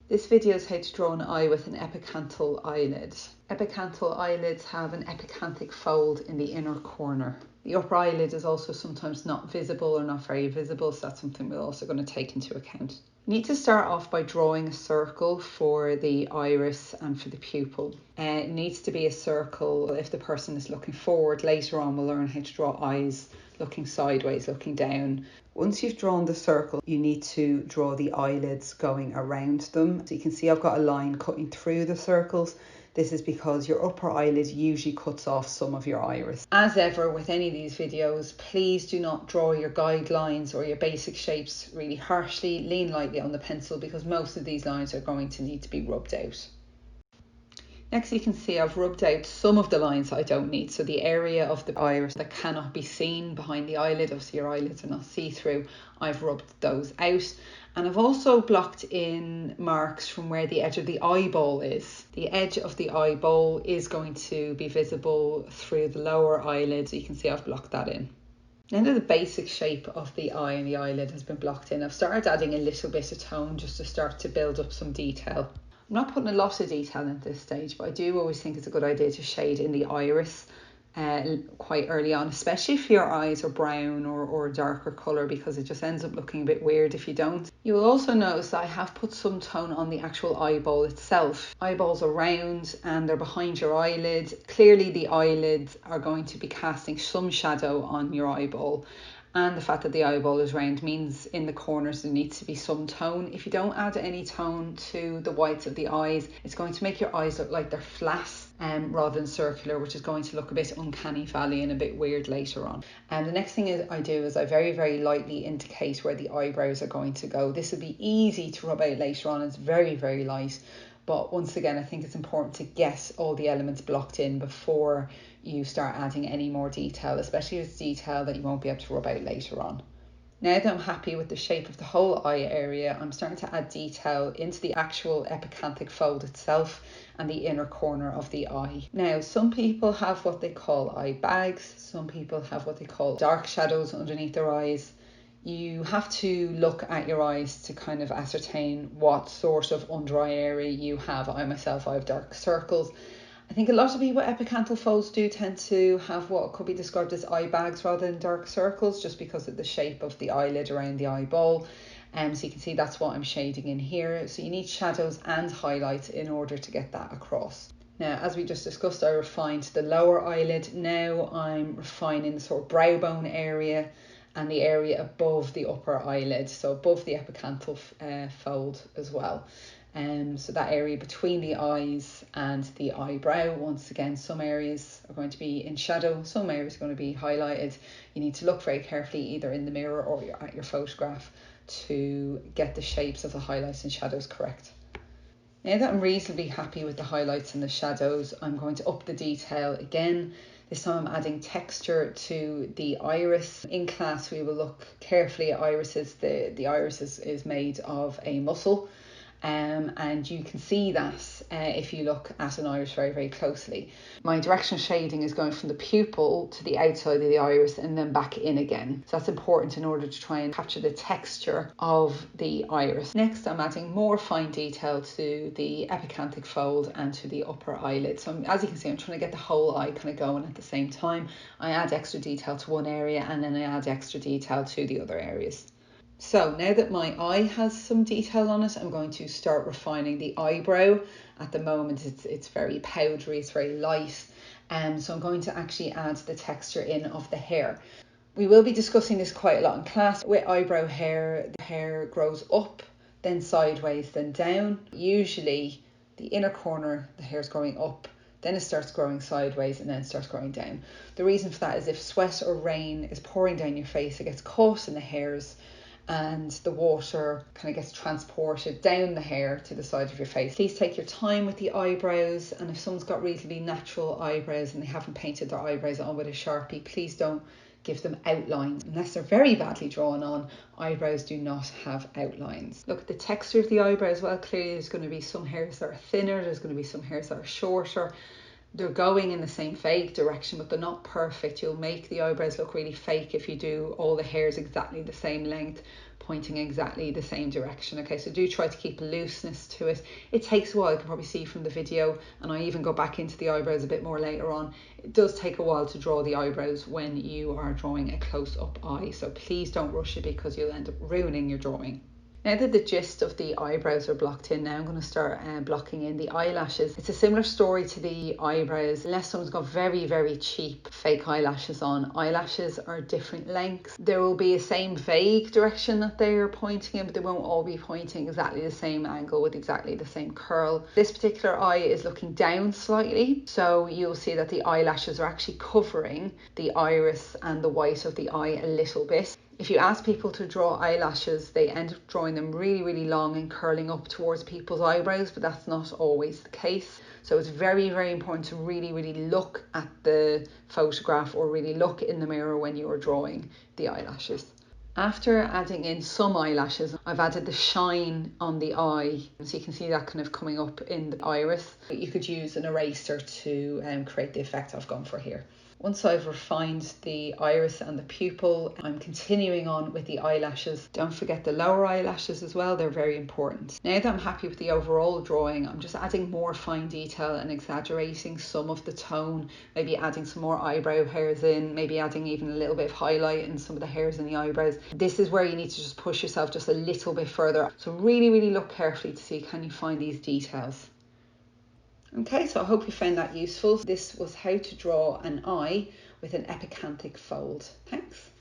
This video is how to draw an eye with an epicanthal eyelid. Epicanthal eyelids have an epicanthic fold in the inner corner. The upper eyelid is also sometimes not visible or not very visible, so that's something we're also going to take into account. You need to start off by drawing a circle for the iris and for the pupil. It needs to be a circle. If the person is looking forward, later on we'll learn how to draw eyes looking sideways, looking down. Once you've drawn the circle, you need to draw the eyelids going around them. So you can see I've got a line cutting through the circles. This is because your upper eyelid usually cuts off some of your iris. As ever with any of these videos, please do not draw your guidelines or your basic shapes really harshly. Lean lightly on the pencil because most of these lines are going to need to be rubbed out. Next, you can see I've rubbed out some of the lines I don't need. So the area of the iris that cannot be seen behind the eyelid, obviously your eyelids are not see-through, I've rubbed those out. And I've also blocked in marks from where the edge of the eyeball is. The edge of the eyeball is going to be visible through the lower eyelid. So you can see I've blocked that in. Now that the basic shape of the eye and the eyelid has been blocked in, I've started adding a little bit of tone just to start to build up some detail. I'm not putting a lot of detail at this stage, but I do always think it's a good idea to shade in the iris quite early on, especially if your eyes are brown or a darker colour, because it just ends up looking a bit weird if you don't. You will also notice that I have put some tone on the actual eyeball itself. Eyeballs are round and they're behind your eyelid. Clearly the eyelids are going to be casting some shadow on your eyeball. And the fact that the eyeball is round means in the corners there needs to be some tone. If you don't add any tone to the whites of the eyes, it's going to make your eyes look like they're flat rather than circular, which is going to look a bit uncanny valley and a bit weird later on. And the next thing I do is I very, very lightly indicate where the eyebrows are going to go. This will be easy to rub out later on. It's very, very light. But once again, I think it's important to get all the elements blocked in before you start adding any more detail, especially if it's detail that you won't be able to rub out later on. Now that I'm happy with the shape of the whole eye area, I'm starting to add detail into the actual epicanthic fold itself and the inner corner of the eye. Now, some people have what they call eye bags. Some people have what they call dark shadows underneath their eyes. You have to look at your eyes to kind of ascertain what sort of under eye area you have. I have dark circles. I think a lot of people with epicanthal folds do tend to have what could be described as eye bags rather than dark circles, just because of the shape of the eyelid around the eyeball. So you can see that's what I'm shading in here. So you need shadows and highlights in order to get that across. Now, as we just discussed, I refined the lower eyelid. Now I'm refining the sort of brow bone area and the area above the upper eyelid, so above the epicanthal fold as well. So that area between the eyes and the eyebrow, once again, some areas are going to be in shadow, some areas are going to be highlighted. You need to look very carefully either in the mirror or at your photograph to get the shapes of the highlights and shadows correct. Now that I'm reasonably happy with the highlights and the shadows, I'm going to up the detail again. This time I'm adding texture to the iris. In class we will look carefully at irises. The iris is made of a muscle. And you can see that if you look at an iris very, very closely. My directional shading is going from the pupil to the outside of the iris and then back in again. So that's important in order to try and capture the texture of the iris. Next, I'm adding more fine detail to the epicanthic fold and to the upper eyelid. So as you can see, I'm trying to get the whole eye kind of going at the same time. I add extra detail to one area and then I add extra detail to the other areas. So now that my eye has some detail on it, I'm going to start refining the eyebrow. At the moment it's very powdery, it's very light. So I'm going to actually add the texture in of the hair. We will be discussing this quite a lot in class. With eyebrow hair, the hair grows up, then sideways, then down. Usually the inner corner, the hair's growing up, then it starts growing sideways and then it starts growing down. The reason for that is if sweat or rain is pouring down your face, it gets caught in the hairs and the water kind of gets transported down the hair to the side of your face. Please take your time with the eyebrows, and if someone's got reasonably natural eyebrows and they haven't painted their eyebrows on with a Sharpie, please don't give them outlines. Unless they're very badly drawn on, eyebrows do not have outlines. Look at the texture of the eyebrow as well. Clearly there's going to be some hairs that are thinner, there's going to be some hairs that are shorter. They're going in the same fake direction, but they're not perfect. You'll make the eyebrows look really fake if you do all the hairs exactly the same length, pointing exactly the same direction. Okay, so do try to keep looseness to it. It takes a while, you can probably see from the video, and I even go back into the eyebrows a bit more later on. It does take a while to draw the eyebrows when you are drawing a close-up eye, so please don't rush it because you'll end up ruining your drawing. Now that the gist of the eyebrows are blocked in, now I'm going to start blocking in the eyelashes. It's a similar story to the eyebrows, unless someone's got very, very cheap fake eyelashes on. Eyelashes are different lengths. There will be a same vague direction that they are pointing in, but they won't all be pointing exactly the same angle with exactly the same curl. This particular eye is looking down slightly, so you'll see that the eyelashes are actually covering the iris and the white of the eye a little bit. If you ask people to draw eyelashes, they end up drawing them really, really long and curling up towards people's eyebrows, but that's not always the case. So it's very, very important to really, really look at the photograph or really look in the mirror when you are drawing the eyelashes. After adding in some eyelashes, I've added the shine on the eye. So you can see that kind of coming up in the iris. You could use an eraser to create the effect I've gone for here. Once I've refined the iris and the pupil, I'm continuing on with the eyelashes. Don't forget the lower eyelashes as well, they're very important. Now that I'm happy with the overall drawing, I'm just adding more fine detail and exaggerating some of the tone, maybe adding some more eyebrow hairs in, maybe adding even a little bit of highlight in some of the hairs in the eyebrows. This is where you need to just push yourself just a little bit further. So really, really look carefully to see, can you find these details? Okay, so I hope you found that useful. This was how to draw an eye with an epicanthic fold. Thanks.